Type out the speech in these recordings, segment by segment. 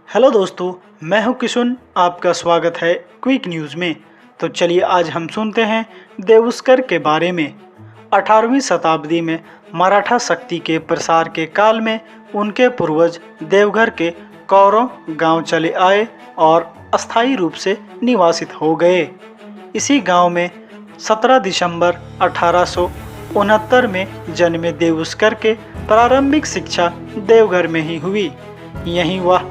Hello दोस्तों, मैं हूं किशुन। आपका स्वागत है क्विक न्यूज़ में। तो चलिए आज हम सुनते हैं देवस्कर के बारे में। 18वीं शताब्दी में मराठा शक्ति के प्रसार के काल में उनके पूर्वज देवघर के कौरव गांव चले आए और अस्थायी रूप से निवासित हो गए। इसी गांव में 17 दिसंबर 1869 में जन्मे देवस्कर के प्रारंभिक शिक्षा देवघर में ही हुई। यहीं वह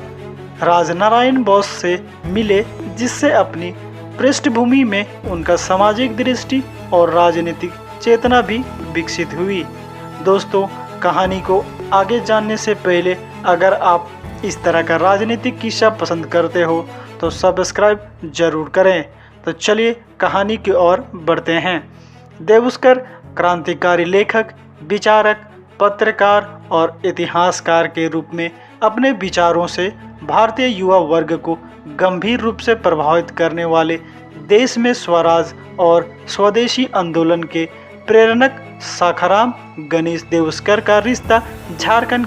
राजनारायण बोस से मिले, जिससे अपनी पृष्ठभूमि में उनका सामाजिक दृष्टि और राजनीतिक चेतना भी विकसित हुई। दोस्तों, कहानी को आगे जानने से पहले अगर आप इस तरह का राजनीतिक किस्सा पसंद करते हो तो सब्सक्राइब जरूर करें। तो चलिए कहानी की ओर बढ़ते हैं। देवस्कर क्रांतिकारी लेखक, विचारक, पत्रकार और इतिहासकार के रूप में अपने विचारों से भारतीय युवा वर्ग को गंभीर रूप से प्रभावित करने वाले देश में स्वराज और स्वदेशी आंदोलन के प्रेरक शाखाराम गणेश देवस्कर का रिश्ता झारखंड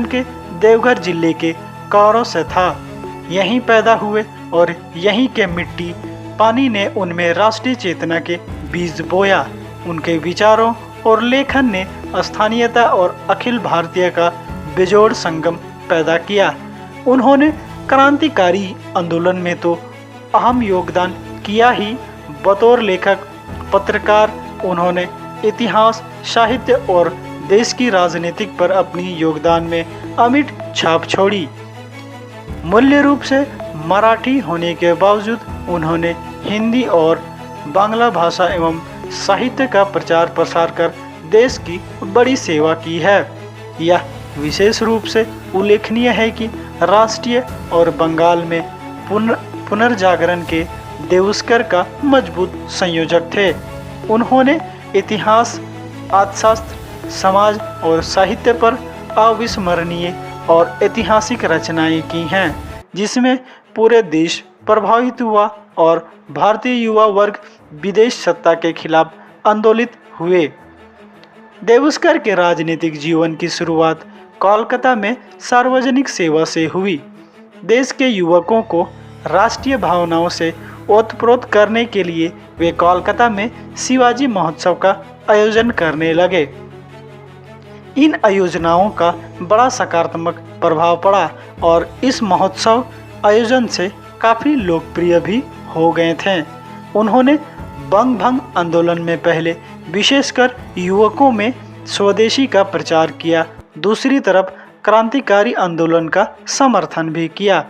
के देवघर जिले के कौरव से था। यहीं पैदा हुए और यहीं के मिट्टी पानी ने उनमें राष्ट्रीय चेतना के बीज बोया। उनके विचारों और लेखन ने स्थानीयता और अखिल भारतीय का बेजोड़ संगम पैदा किया। उन्होंने क्रांतिकारी आंदोलन में तो अहम योगदान किया ही, बतौर लेखक पत्रकार उन्होंने इतिहास, साहित्य और देश की राजनीतिक पर अपनी योगदान में अमिट छाप छोड़ी। मूल्य रूप से मराठी होने के बावजूद उन्होंने हिंदी और बांग्ला भाषा एवं साहित्य का प्रचार प्रसार कर देश की बड़ी सेवा की है। यह विशेष रूप से उल्लेखनीय है कि राष्ट्रीय और बंगाल में पुनर्जागरण के देवस्कर का मजबूत संयोजक थे। उन्होंने इतिहास, अर्थशास्त्र, समाज और साहित्य पर अविस्मरणीय और ऐतिहासिक रचनाएं की हैं, जिसमें पूरे देश प्रभावित हुआ और भारतीय युवा वर्ग विदेश सत्ता के खिलाफ आंदोलित हुए। देवस्कर के राजनीतिक जीवन की शुरुआत कोलकाता में सार्वजनिक सेवा से हुई। देश के युवकों को राष्ट्रीय भावनाओं से ओतप्रोत करने के लिए वे कोलकाता में शिवाजी महोत्सव का आयोजन करने लगे। इन आयोजनाओं का बड़ा सकारात्मक प्रभाव पड़ा और इस महोत्सव आयोजन से काफ़ी लोकप्रिय भी हो गए थे। उन्होंने बंग भंग आंदोलन में पहले विशेषकर युवकों में स्वदेशी का प्रचार किया, दूसरी तरफ क्रांतिकारी आंदोलन का समर्थन भी किया।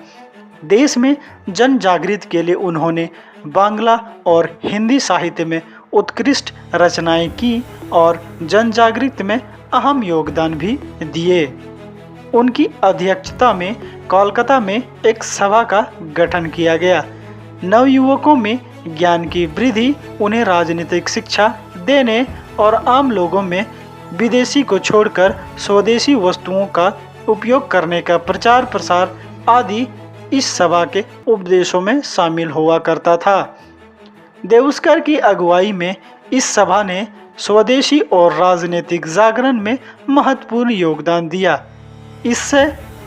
देश में जन जागृति के लिए उन्होंने बांग्ला और हिंदी साहित्य में उत्कृष्ट रचनाएं की और जन जागृति में अहम योगदान भी दिए। उनकी अध्यक्षता में कोलकाता में एक सभा का गठन किया गया। नवयुवकों में ज्ञान की वृद्धि, उन्हें राजनीतिक शिक्षा देने और आम लोगों में विदेशी को छोड़कर स्वदेशी वस्तुओं का उपयोग करने का प्रचार प्रसार आदि इस सभा के उपदेशों में शामिल हुआ करता था। देवस्कर की अगुवाई में इस सभा ने स्वदेशी और राजनीतिक जागरण में महत्वपूर्ण योगदान दिया।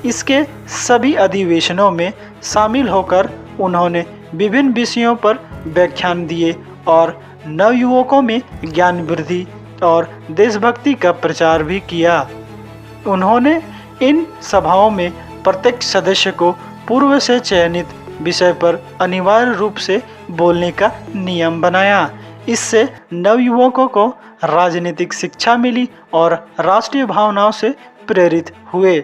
इसके सभी अधिवेशनों में शामिल होकर उन्होंने विभिन्न विषयों पर व्याख्यान दिए और नवयुवकों में ज्ञान वृद्धि और देशभक्ति का प्रचार भी किया। उन्होंने इन सभाओं में प्रत्येक सदस्य को पूर्व से चयनित विषय पर अनिवार्य रूप से बोलने का नियम बनाया। इससे नवयुवकों को राजनीतिक शिक्षा मिली और राष्ट्रीय भावनाओं से प्रेरित हुए।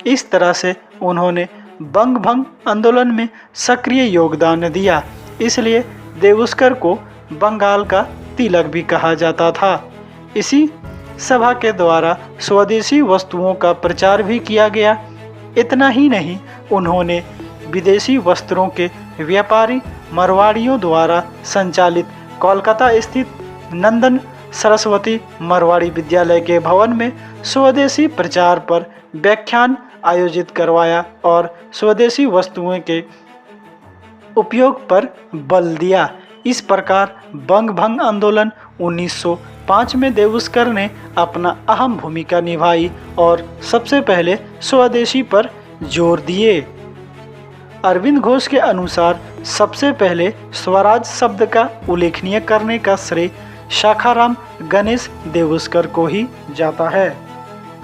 इस तरह से उन्होंने बंग भंग आंदोलन में सक्रिय योगदान दिया। इसलिए देवस्कर को बंगाल का तिलक भी कहा जाता था। इसी सभा के द्वारा स्वदेशी वस्तुओं का प्रचार भी किया गया। इतना ही नहीं, उन्होंने विदेशी वस्त्रों के व्यापारी मारवाड़ियों द्वारा संचालित कोलकाता स्थित नंदन सरस्वती मारवाड़ी विद्यालय के भवन में स्वदेशी प्रचार पर व्याख्यान आयोजित करवाया और स्वदेशी वस्तुओं के उपयोग पर बल दिया। इस प्रकार बंग भंग आंदोलन 5 में देवस्कर ने अपना अहम भूमिका निभाई और सबसे पहले स्वदेशी पर जोर दिए। अरविंद घोष के अनुसार सबसे पहले स्वराज शब्द का उल्लेखनीय करने का श्रेय शाखाराम गणेश देवस्कर को ही जाता है।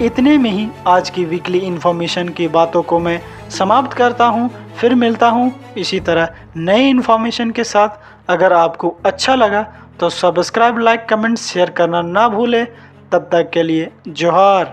इतने में ही आज की वीकली इन्फॉर्मेशन की बातों को मैं समाप्त करता हूँ। फिर मिलता हूँ इसी तरह नए इन्फॉर्मेशन के साथ। अगर आपको अच्छा लगा तो सब्सक्राइब, लाइक, कमेंट, शेयर करना ना भूलें। तब तक के लिए जोहार।